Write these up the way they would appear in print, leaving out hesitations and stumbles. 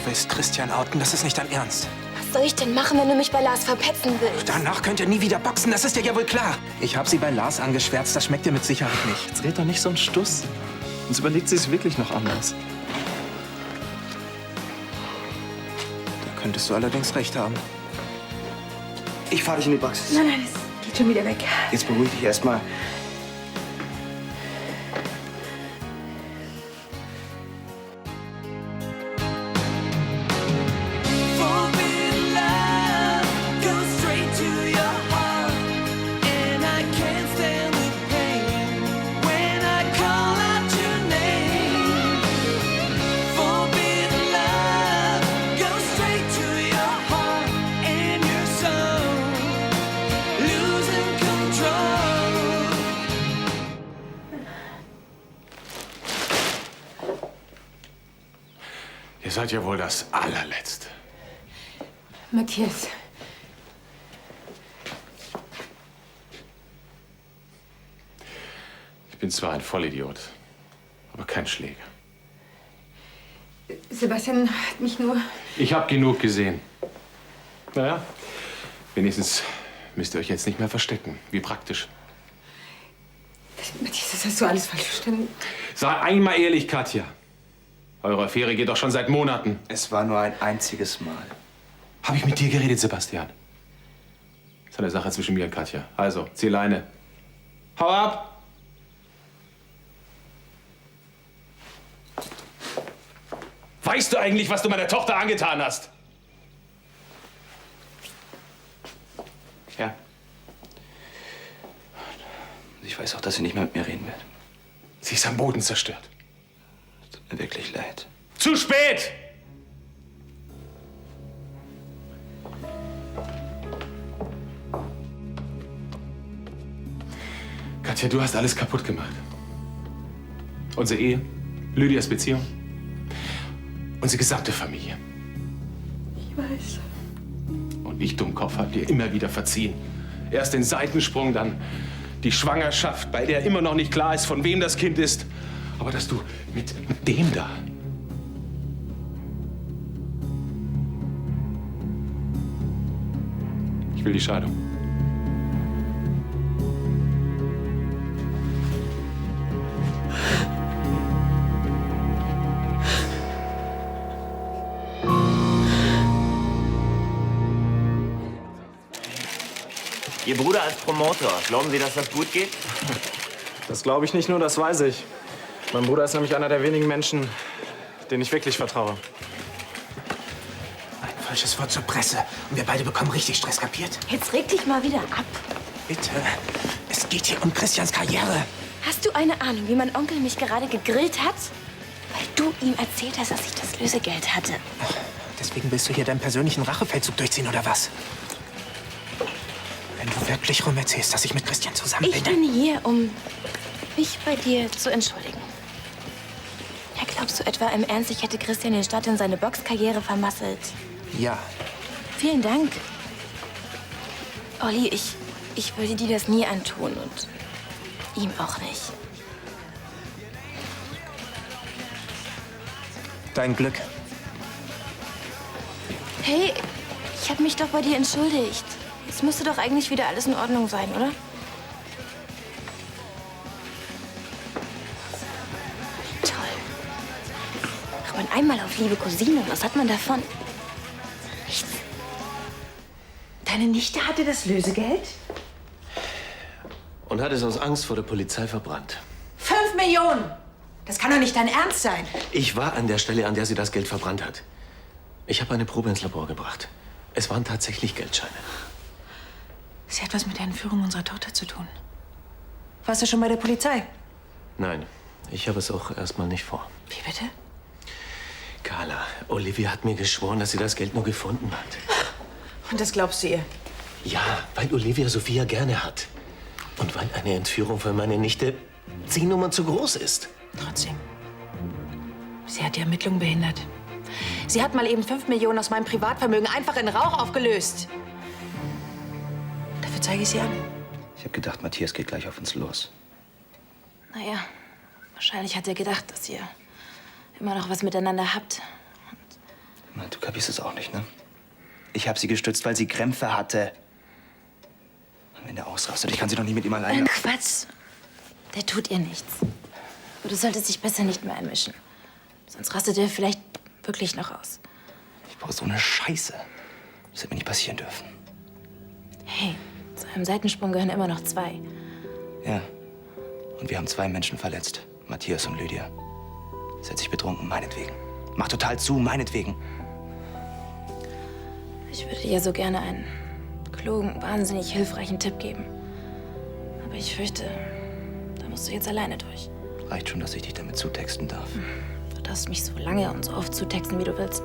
willst Christian outen, das ist nicht dein Ernst. Was soll ich denn machen, wenn du mich bei Lars verpetzen willst? Danach könnt ihr nie wieder boxen, das ist dir ja wohl klar. Ich habe sie bei Lars angeschwärzt, das schmeckt dir mit Sicherheit nicht. Jetzt red doch nicht so einen Stuss. Sonst überlegt sie es wirklich noch anders. Da könntest du allerdings recht haben. Ich fahre dich in die Praxis. Nein, es geht schon wieder weg. Jetzt beruhig dich erstmal. Ihr seid ja wohl das Allerletzte. Matthias. Ich bin zwar ein Vollidiot, aber kein Schläger. Sebastian hat mich nur... Ich habe genug gesehen. Naja, wenigstens müsst ihr euch jetzt nicht mehr verstecken. Wie praktisch. Matthias, das hast du alles falsch verstanden. Sei einmal ehrlich, Katja. Eure Affäre geht doch schon seit Monaten. Es war nur ein einziges Mal. Habe ich mit dir geredet, Sebastian? Das ist eine Sache zwischen mir und Katja. Also, zieh Leine. Hau ab! Weißt du eigentlich, was du meiner Tochter angetan hast? Ja. Ich weiß auch, dass sie nicht mehr mit mir reden wird. Sie ist am Boden zerstört. Tut mir wirklich leid. Zu spät! Katja, du hast alles kaputt gemacht. Unsere Ehe, Lydias Beziehung, unsere gesamte Familie. Ich weiß. Und ich, Dummkopf, hab dir immer wieder verziehen. Erst den Seitensprung, dann die Schwangerschaft, bei der immer noch nicht klar ist, von wem das Kind ist. Aber dass du mit dem da... Ich will die Scheidung. Ihr Bruder als Promotor, glauben Sie, dass das gut geht? Das glaube ich nicht nur, das weiß ich. Mein Bruder ist nämlich einer der wenigen Menschen, denen ich wirklich vertraue. Ein falsches Wort zur Presse und wir beide bekommen richtig Stress, kapiert? Jetzt reg dich mal wieder ab. Bitte, es geht hier um Christians Karriere. Hast du eine Ahnung, wie mein Onkel mich gerade gegrillt hat? Weil du ihm erzählt hast, dass ich das Lösegeld hatte. Ach, deswegen willst du hier deinen persönlichen Rachefeldzug durchziehen, oder was? Wenn du wirklich rum erzählst, dass ich mit Christian zusammen Ich bin hier, um mich bei dir zu entschuldigen. Ja, glaubst du etwa im Ernst, ich hätte Christian den Start in seine Boxkarriere vermasselt? Ja. Vielen Dank. Olli, ich würde dir das nie antun und ihm auch nicht. Dein Glück. Hey, ich habe mich doch bei dir entschuldigt. Jetzt müsste doch eigentlich wieder alles in Ordnung sein, oder? Toll. Ach, man einmal auf liebe Cousine, was hat man davon? Nichts. Deine Nichte hatte das Lösegeld? Und hat es aus Angst vor der Polizei verbrannt. 5 Millionen! Das kann doch nicht dein Ernst sein. Ich war an der Stelle, an der sie das Geld verbrannt hat. Ich habe eine Probe ins Labor gebracht. Es waren tatsächlich Geldscheine. Sie hat was mit der Entführung unserer Tochter zu tun. Warst du schon bei der Polizei? Nein, ich habe es auch erstmal nicht vor. Wie bitte? Carla, Olivia hat mir geschworen, dass sie das Geld nur gefunden hat. Und das glaubst du ihr? Ja, weil Olivia Sophia gerne hat. Und weil eine Entführung für meine Nichte 10 Nummern zu groß ist. Trotzdem. Sie hat die Ermittlungen behindert. Sie hat mal eben 5 Millionen aus meinem Privatvermögen einfach in Rauch aufgelöst. Dafür zeige ich sie an. Ich habe gedacht, Matthias geht gleich auf uns los. Naja, wahrscheinlich hat er gedacht, dass ihr immer noch was miteinander habt. Na, du kapierst es auch nicht, ne? Ich habe sie gestützt, weil sie Krämpfe hatte. Und wenn der ausrastet, ich kann sie doch nicht mit ihm alleine... Quatsch. Der tut ihr nichts. Aber du solltest dich besser nicht mehr einmischen. Sonst rastet er vielleicht wirklich noch aus. Ich brauche so eine Scheiße. Das hätte mir nicht passieren dürfen. Hey, zu einem Seitensprung gehören immer noch 2. Ja. Und wir haben 2 Menschen verletzt. Matthias und Lydia. Sie hat sich betrunken, meinetwegen. Mach total zu, meinetwegen. Ich würde dir so gerne einen klugen, wahnsinnig hilfreichen Tipp geben. Aber ich fürchte, da musst du jetzt alleine durch. Reicht schon, dass ich dich damit zutexten darf. Du darfst mich so lange und so oft zutexten, wie du willst.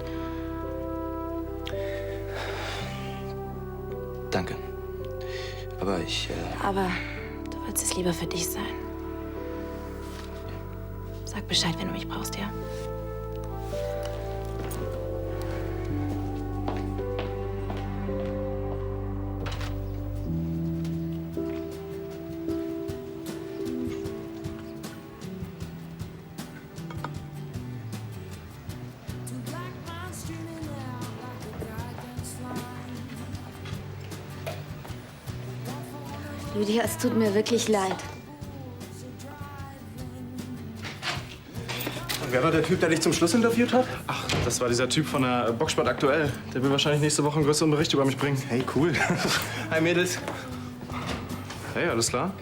Danke. Aber ich, Aber du willst es lieber für dich sein. Sag Bescheid, wenn du mich brauchst, ja? Lydia, es tut mir wirklich leid. Wer war der Typ, der dich zum Schluss interviewt hat? Ach, das war dieser Typ von der Boxsport aktuell. Der will wahrscheinlich nächste Woche einen größeren Bericht über mich bringen. Hey, cool. Hi, Mädels. Hey, alles klar?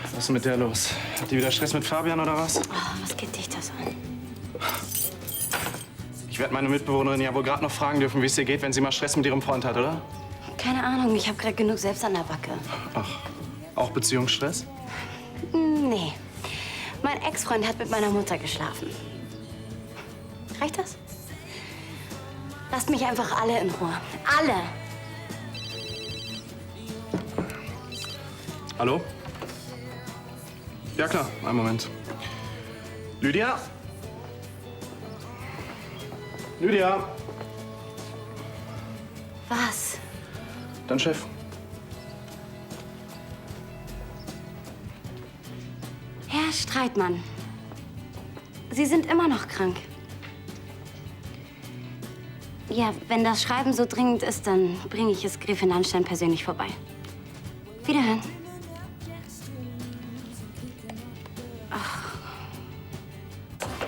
Was ist denn mit der los? Hat die wieder Stress mit Fabian oder was? Oh, was geht dich das an? Ich werde meine Mitbewohnerin ja wohl gerade noch fragen dürfen, wie es ihr geht, wenn sie mal Stress mit ihrem Freund hat, oder? Keine Ahnung, ich habe gerade genug selbst an der Backe. Ach, auch Beziehungsstress? Nee. Mein Ex-Freund hat mit meiner Mutter geschlafen. Reicht das? Lasst mich einfach alle in Ruhe. Alle! Hallo? Ja, klar. Einen Moment. Lydia? Lydia? Was? Dein Chef. Herr Streitmann, Sie sind immer noch krank. Ja, wenn das Schreiben so dringend ist, dann bringe ich es Gräfin Landstein persönlich vorbei. Wiederhören.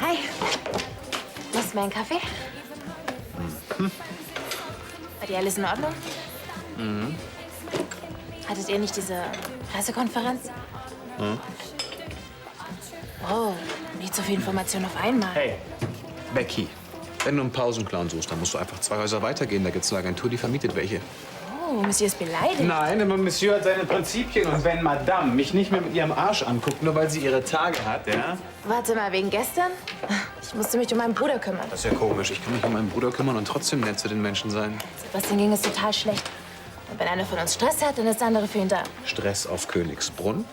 Hi. Willst du mal einen Kaffee? War dir alles in Ordnung? Hattet ihr nicht diese Pressekonferenz? Oh, nicht so viel Information auf einmal. Hey, Becky, wenn du einen Pausenclown suchst, dann musst du einfach 2 Häuser weitergehen. Da gibt's eine Agentur, die vermietet welche. Oh, Monsieur ist beleidigt. Nein, aber Monsieur hat seine Prinzipien. Und wenn Madame mich nicht mehr mit ihrem Arsch anguckt, nur weil sie ihre Tage hat, ja? Warte mal, wegen gestern? Ich musste mich um meinen Bruder kümmern. Das ist ja komisch. Ich kann mich um meinen Bruder kümmern und trotzdem nett zu den Menschen sein. Sebastian ging es total schlecht. Und wenn einer von uns Stress hat, dann ist der andere für ihn da. Stress auf Königsbrunn?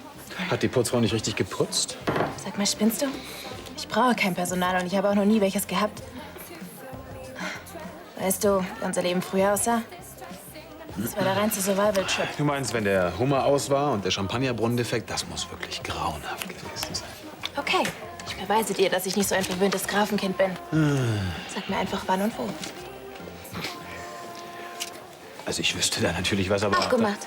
Hat die Putzfrau nicht richtig geputzt? Sag mal, spinnst du? Ich brauche kein Personal und ich habe auch noch nie welches gehabt. Weißt du, wie unser Leben früher aussah? Das war der reinste Survival-Trip. Du meinst, wenn der Hummer aus war und der Champagnerbrunnen defekt, das muss wirklich grauenhaft gewesen sein. Okay, ich beweise dir, dass ich nicht so ein verwöhntes Grafenkind bin. Sag mir einfach wann und wo. Also ich wüsste da natürlich was, aber... Abgemacht.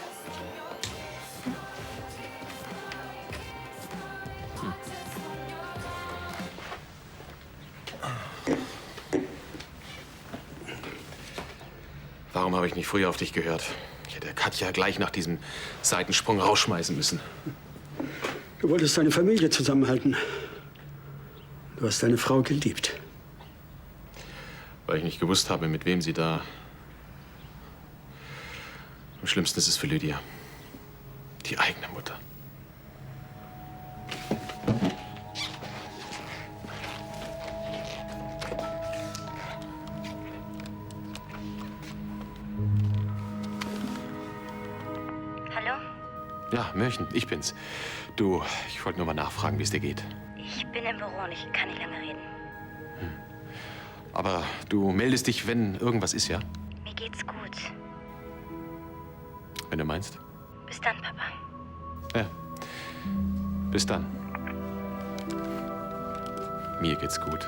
Warum habe ich nicht früher auf dich gehört? Ich hätte Katja gleich nach diesem Seitensprung rausschmeißen müssen. Du wolltest deine Familie zusammenhalten. Du hast deine Frau geliebt. Weil ich nicht gewusst habe, mit wem sie da... Am schlimmsten ist es für Lydia. Die eigene Mutter. Hallo? Ja, Mörchen, ich bin's. Du, ich wollte nur mal nachfragen, wie es dir geht. Ich bin im Büro und ich kann nicht lange reden. Aber du meldest dich, wenn irgendwas ist, ja? Mir geht's gut. Wenn du meinst. Bis dann, Papa. Ja. Bis dann. Mir geht's gut.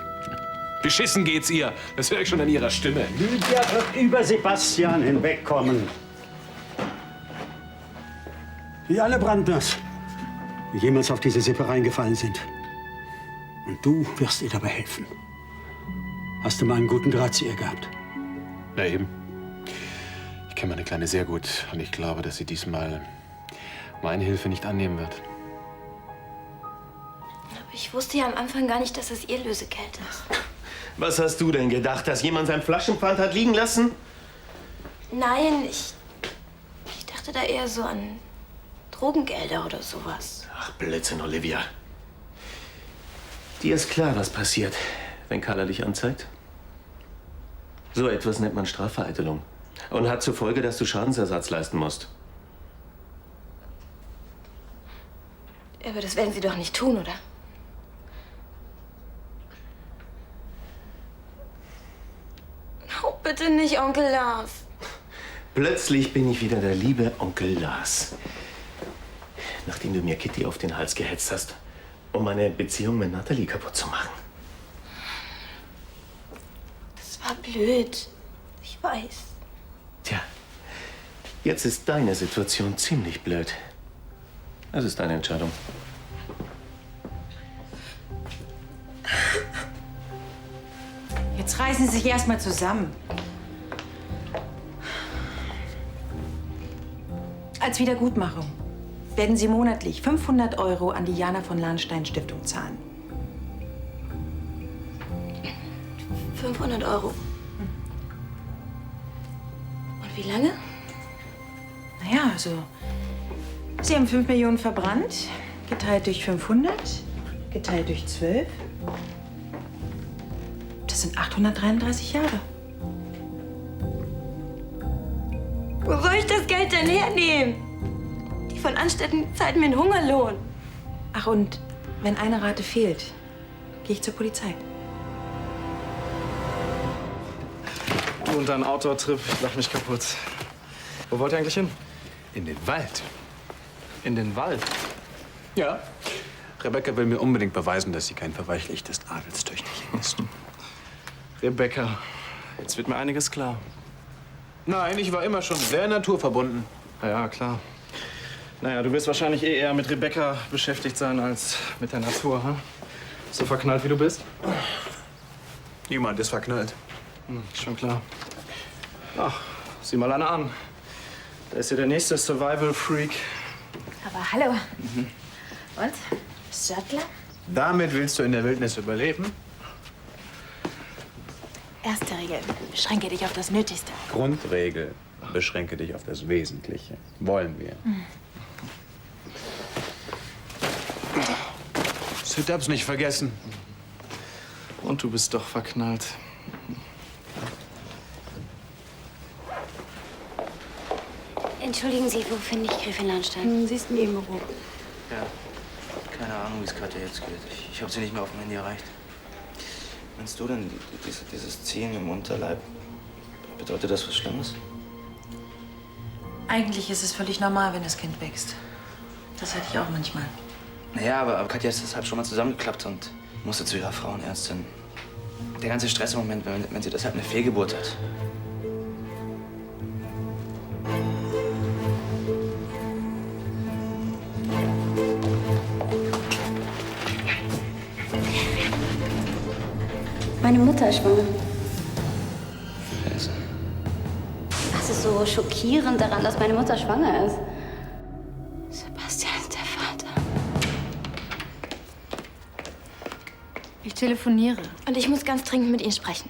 Beschissen geht's ihr. Das höre ich schon an ihrer Stimme. Lydia wird über Sebastian hinwegkommen. Wie alle Brandners, die jemals auf diese Sippe reingefallen sind. Und du wirst ihr dabei helfen. Hast du mal einen guten Draht zu ihr gehabt? Na eben. Ich kenne meine Kleine sehr gut und ich glaube, dass sie diesmal meine Hilfe nicht annehmen wird. Aber ich wusste ja am Anfang gar nicht, dass es ihr Lösegeld ist. Was hast du denn gedacht, dass jemand sein Flaschenpfand hat liegen lassen? Nein, ich dachte da eher so an Drogengelder oder sowas. Ach, Blödsinn, Olivia. Dir ist klar, was passiert, wenn Carla dich anzeigt? So etwas nennt man Strafvereitelung und hat zur Folge, dass du Schadensersatz leisten musst. Aber das werden Sie doch nicht tun, oder? Oh, bitte nicht, Onkel Lars. Plötzlich bin ich wieder der liebe Onkel Lars. Nachdem du mir Kitty auf den Hals gehetzt hast, um meine Beziehung mit Natalie kaputt zu machen. Das war blöd. Ich weiß. Tja, jetzt ist deine Situation ziemlich blöd. Das ist deine Entscheidung. Jetzt reißen Sie sich erstmal zusammen. Als Wiedergutmachung werden Sie monatlich 500 € an die Jana von Lahnstein Stiftung zahlen. 500 €. Und wie lange? Naja, also, Sie haben 5 Millionen verbrannt, geteilt durch 500, geteilt durch 12. Das sind 833 Jahre. Wo soll ich das Geld denn hernehmen? Die von Anstätten zahlt mir einen Hungerlohn. Ach, und wenn eine Rate fehlt, gehe ich zur Polizei. Du und dein Outdoor-Trip, ich lach mich kaputt. Wo wollt ihr eigentlich hin? In den Wald. In den Wald. Ja. Rebecca will mir unbedingt beweisen, dass sie kein Verweichlicht des Adelstüchtigen ist. Rebecca, jetzt wird mir einiges klar. Nein, ich war immer schon sehr naturverbunden. Ja, klar. Naja, du wirst wahrscheinlich eher mit Rebecca beschäftigt sein als mit der Natur, hm? So verknallt wie du bist? Niemand ist verknallt. Schon klar. Ach, sieh mal einer an. Da ist ja der nächste Survival-Freak. Aber hallo. Und? Stadtler? Damit willst du in der Wildnis überleben? Erste Regel, beschränke dich auf das Nötigste. Grundregel. Beschränke dich auf das Wesentliche. Wollen wir. Sit-ups nicht vergessen. Und du bist doch verknallt. Entschuldigen Sie, wo finde ich Gräfin Lahnstein? Sie ist in ihrem Büro. Ja, keine Ahnung, wie es gerade jetzt geht. Ich habe sie nicht mehr auf dem Handy erreicht. Meinst du denn, dieses Ziehen im Unterleib, bedeutet das was Schlimmes? Eigentlich ist es völlig normal, wenn das Kind wächst. Das hatte ich auch manchmal. Naja, aber Katja ist deshalb schon mal zusammengeklappt und musste zu ihrer Frauenärztin. Der ganze Stress im Moment, wenn sie deshalb eine Fehlgeburt hat. Meine Mutter ist schwanger. Scheiße. Was ist so schockierend daran, dass meine Mutter schwanger ist? Sebastian ist der Vater. Ich telefoniere. Und ich muss ganz dringend mit Ihnen sprechen.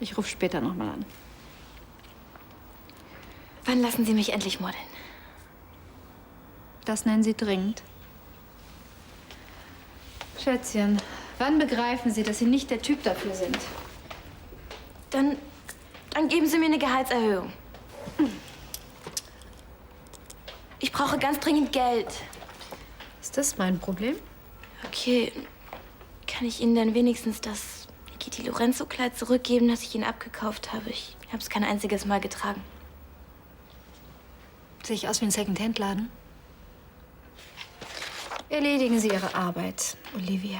Ich rufe später noch mal an. Wann lassen Sie mich endlich modeln? Das nennen Sie dringend. Schätzchen, wann begreifen Sie, dass Sie nicht der Typ dafür sind? Dann geben Sie mir eine Gehaltserhöhung. Ich brauche ganz dringend Geld. Ist das mein Problem? Okay, kann ich Ihnen dann wenigstens das Nikiti Lorenzo-Kleid zurückgeben, das ich Ihnen abgekauft habe? Ich habe es kein einziges Mal getragen. Sehe ich aus wie ein Second-Hand-Laden? Erledigen Sie Ihre Arbeit, Olivia.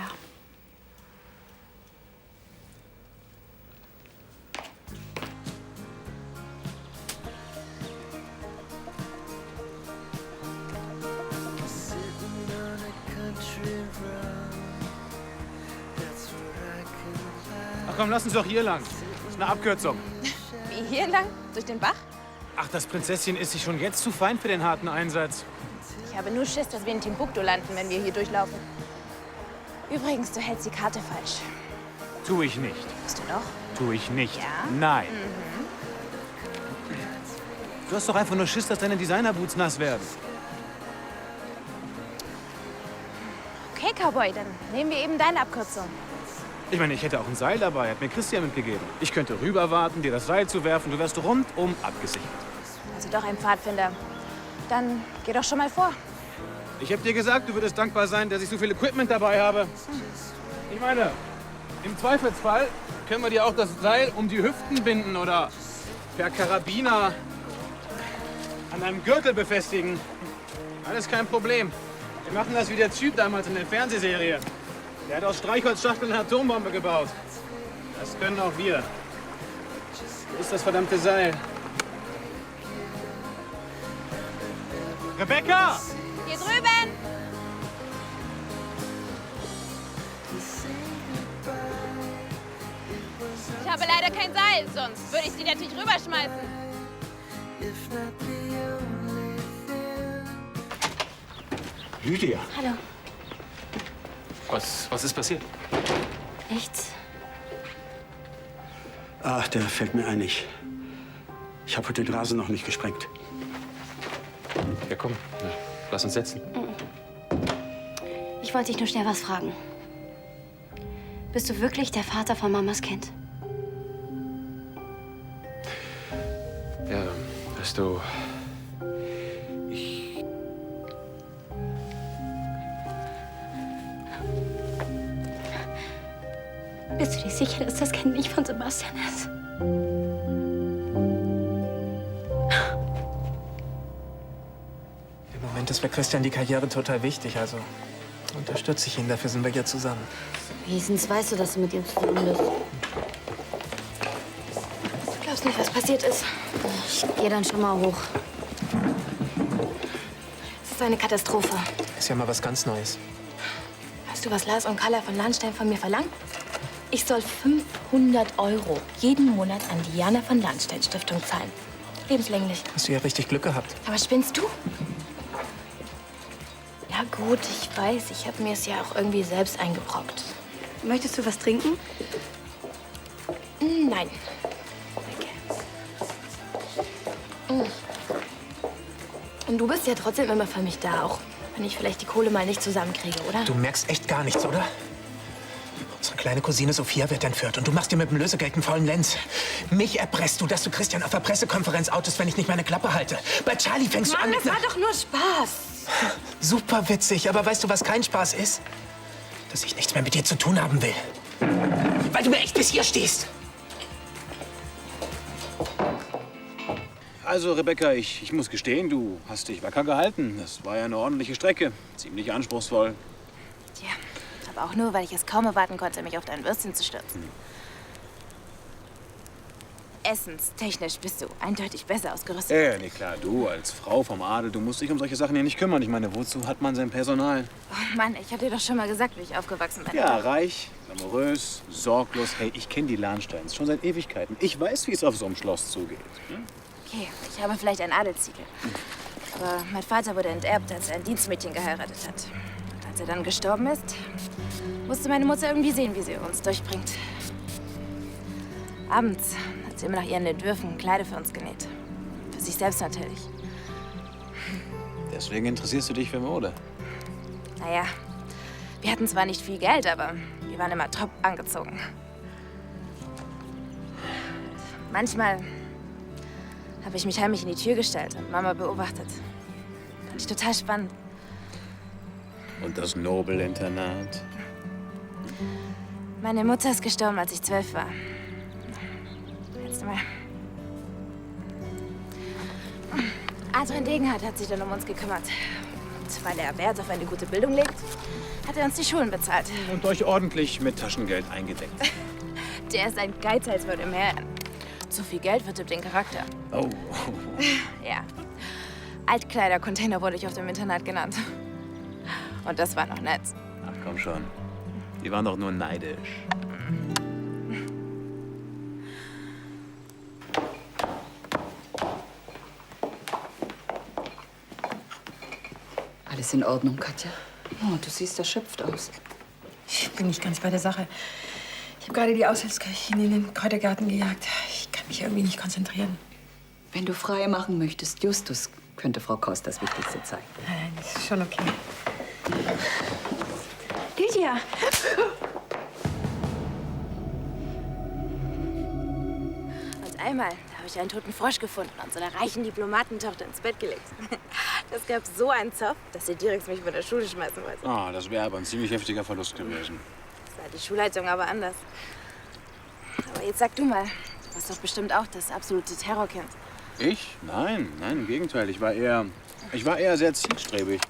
Ach komm, lass uns doch hier lang. Das ist eine Abkürzung. Wie hier lang? Durch den Bach? Ach, das Prinzesschen ist sich schon jetzt zu fein für den harten Einsatz. Ich habe nur Schiss, dass wir in Timbuktu landen, wenn wir hier durchlaufen. Übrigens, du hältst die Karte falsch. Tu ich nicht. Bist du doch? Tu ich nicht. Ja? Nein. Du hast doch einfach nur Schiss, dass deine Designerboots nass werden. Okay, Cowboy, dann nehmen wir eben deine Abkürzung. Ich meine, ich hätte auch ein Seil dabei, hat mir Christian mitgegeben. Ich könnte rüber warten, dir das Seil zu werfen. Du wärst rundum abgesichert. Also doch ein Pfadfinder. Dann geh doch schon mal vor. Ich habe dir gesagt, du würdest dankbar sein, dass ich so viel Equipment dabei habe. Ich meine, im Zweifelsfall können wir dir auch das Seil um die Hüften binden oder per Karabiner an einem Gürtel befestigen. Alles kein Problem. Wir machen das wie der Typ damals in der Fernsehserie. Der hat aus Streichholzschachteln eine Atombombe gebaut. Das können auch wir. Wo ist das verdammte Seil? Rebecca! Hier drüben! Ich habe leider kein Seil, sonst würde ich sie natürlich rüberschmeißen. Lydia. Hallo. Was ist passiert? Nichts. Ach, der fällt mir ein. Ich habe heute den Rasen noch nicht gesprengt. Ja, komm, lass uns setzen. Ich wollte dich nur schnell was fragen. Bist du wirklich der Vater von Mamas Kind? Ja, weißt du, Bist du dir sicher, dass das Kind nicht von Sebastian ist? Im Moment ist für Christian die Karriere total wichtig, also unterstütze ich ihn. Dafür sind wir ja zusammen. Wenigstens weißt du, dass du mit ihm zusammen bist. Du glaubst nicht, was passiert ist. Ich gehe dann schon mal hoch. Es ist eine Katastrophe. Ist ja mal was ganz Neues. Weißt du, was Lars und Carla von Lahnstein von mir verlangen? Ich soll 500 € jeden Monat an die Jana von Lahnstein Stiftung zahlen. Lebenslänglich. Hast du ja richtig Glück gehabt. Aber spinnst du? Ja gut, ich weiß. Ich habe mir es ja auch irgendwie selbst eingebrockt. Möchtest du was trinken? Nein. Danke. Und du bist ja trotzdem immer für mich da, auch wenn ich vielleicht die Kohle mal nicht zusammenkriege, oder? Du merkst echt gar nichts, oder? Unsere kleine Cousine Sophia wird entführt und du machst dir mit dem Lösegeld einen faulen Lenz. Mich erpresst du, dass du Christian auf der Pressekonferenz outest, wenn ich nicht meine Klappe halte. Bei Charlie fängst du an Mann, mit das war doch nur Spaß. Super witzig, aber weißt du, was kein Spaß ist? Dass ich nichts mehr mit dir zu tun haben will. Weil du mir echt bis hier stehst. Also, Rebecca, ich muss gestehen, du hast dich wacker gehalten. Das war ja eine ordentliche Strecke. Ziemlich anspruchsvoll. Tja, aber auch nur, weil ich es kaum erwarten konnte, mich auf dein Würstchen zu stürzen. Essenstechnisch bist du eindeutig besser ausgerüstet. Ja, nee, klar, du als Frau vom Adel, du musst dich um solche Sachen ja nicht kümmern. Ich meine, wozu hat man sein Personal? Oh Mann, ich hab dir doch schon mal gesagt, wie ich aufgewachsen bin. Ja, reich, glamourös, sorglos. Hey, ich kenne die Lahnsteins schon seit Ewigkeiten. Ich weiß, wie es auf so einem Schloss zugeht. Hm? Okay, ich habe vielleicht einen Adelstitel. Aber mein Vater wurde enterbt, als er ein Dienstmädchen geheiratet hat. Und als er dann gestorben ist, musste meine Mutter irgendwie sehen, wie sie uns durchbringt. Abends hat sie immer nach ihren Entwürfen Kleider für uns genäht. Für sich selbst natürlich. Deswegen interessierst du dich für Mode. Naja, wir hatten zwar nicht viel Geld, aber wir waren immer top angezogen. Manchmal habe ich mich heimlich in die Tür gestellt und Mama beobachtet. Fand ich total spannend. Und das Nobelinternat? Meine Mutter ist gestorben, als ich 12 war. Jetzt mal. Adrian Degenhardt hat sich dann um uns gekümmert. weil er Wert auf eine gute Bildung legt, hat er uns die Schulen bezahlt. Und euch ordentlich mit Taschengeld eingedeckt. Der ist ein Geizhals vor dem Herrn. Zu viel Geld verdirbt den Charakter. Oh. Ja. Altkleider-Container wurde ich auf dem Internat genannt. Und das war noch nett. Ach komm schon. Die waren doch nur neidisch. Alles in Ordnung, Katja? Oh, du siehst erschöpft aus. Ich bin nicht ganz bei der Sache. Ich habe gerade die Aushilfsköchin in den Kräutergarten gejagt. Ich kann mich irgendwie nicht konzentrieren. Wenn du frei machen möchtest, Justus, könnte Frau Kost das Wichtigste zeigen. Nein, das ist schon okay. Lydia! Und einmal, da habe ich einen toten Frosch gefunden und so einer reichen Diplomatentochter ins Bett gelegt. Das gab so einen Zoff, dass die Direks mich von der Schule schmeißen wollten. Ah, das wäre aber ein ziemlich heftiger Verlust gewesen. Das sah die Schulleitung aber anders. Aber jetzt sag du mal, du warst doch bestimmt auch das absolute Terrorkind. Ich? Nein, im Gegenteil. Ich war eher sehr zielstrebig.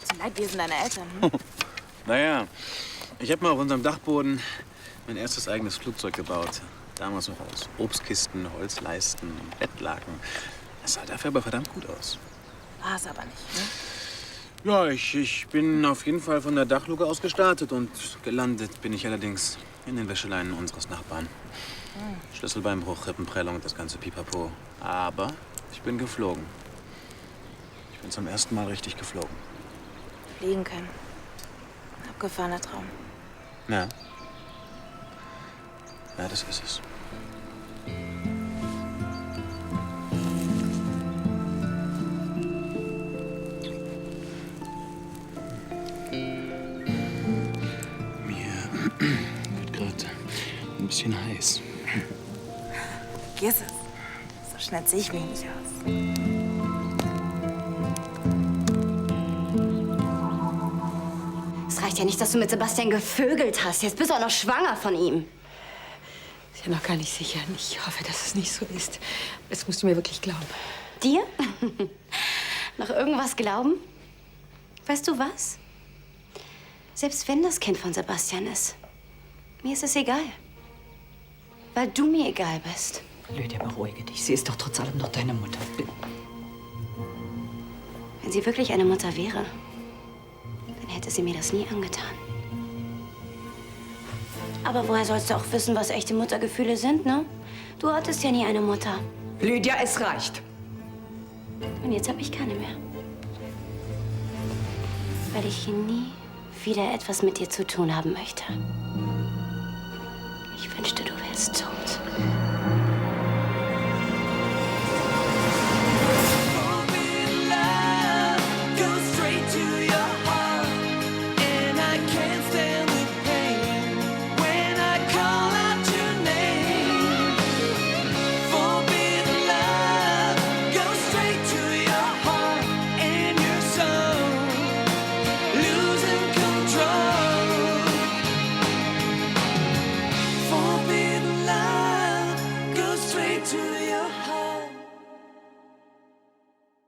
Zum Leidwesen deiner Eltern. Hm? Naja, ich habe mal auf unserem Dachboden mein erstes eigenes Flugzeug gebaut. Damals noch aus Obstkisten, Holzleisten und Bettlaken. Das sah dafür aber verdammt gut aus. War es aber nicht, ne? Ja, ich bin auf jeden Fall von der Dachluke aus gestartet und gelandet bin ich allerdings in den Wäscheleinen unseres Nachbarn. Schlüsselbeinbruch, Rippenprellung, das ganze Pipapo. Aber ich bin geflogen. Ich bin zum ersten Mal richtig geflogen. Fliegen können. Abgefahrener Traum. Ja. Ja, das ist es. Mir wird gerade ein bisschen heiß. Vergiss es. So schnell sehe ich mich nicht aus. Es reicht ja nicht, dass du mit Sebastian gevögelt hast. Jetzt bist du auch noch schwanger von ihm. Ist ja noch gar nicht sicher. Ich hoffe, dass es nicht so ist. Das musst du mir wirklich glauben. Dir? Noch irgendwas glauben? Weißt du was? Selbst wenn das Kind von Sebastian ist, mir ist es egal. Weil du mir egal bist. Lydia, beruhige dich. Sie ist doch trotz allem noch deine Mutter. Wenn sie wirklich eine Mutter wäre, dann hätte sie mir das nie angetan. Aber woher sollst du auch wissen, was echte Muttergefühle sind, ne? Du hattest ja nie eine Mutter. Lydia, es reicht. Und jetzt habe ich keine mehr. Weil ich nie wieder etwas mit dir zu tun haben möchte. Ich wünschte, du wärst tot.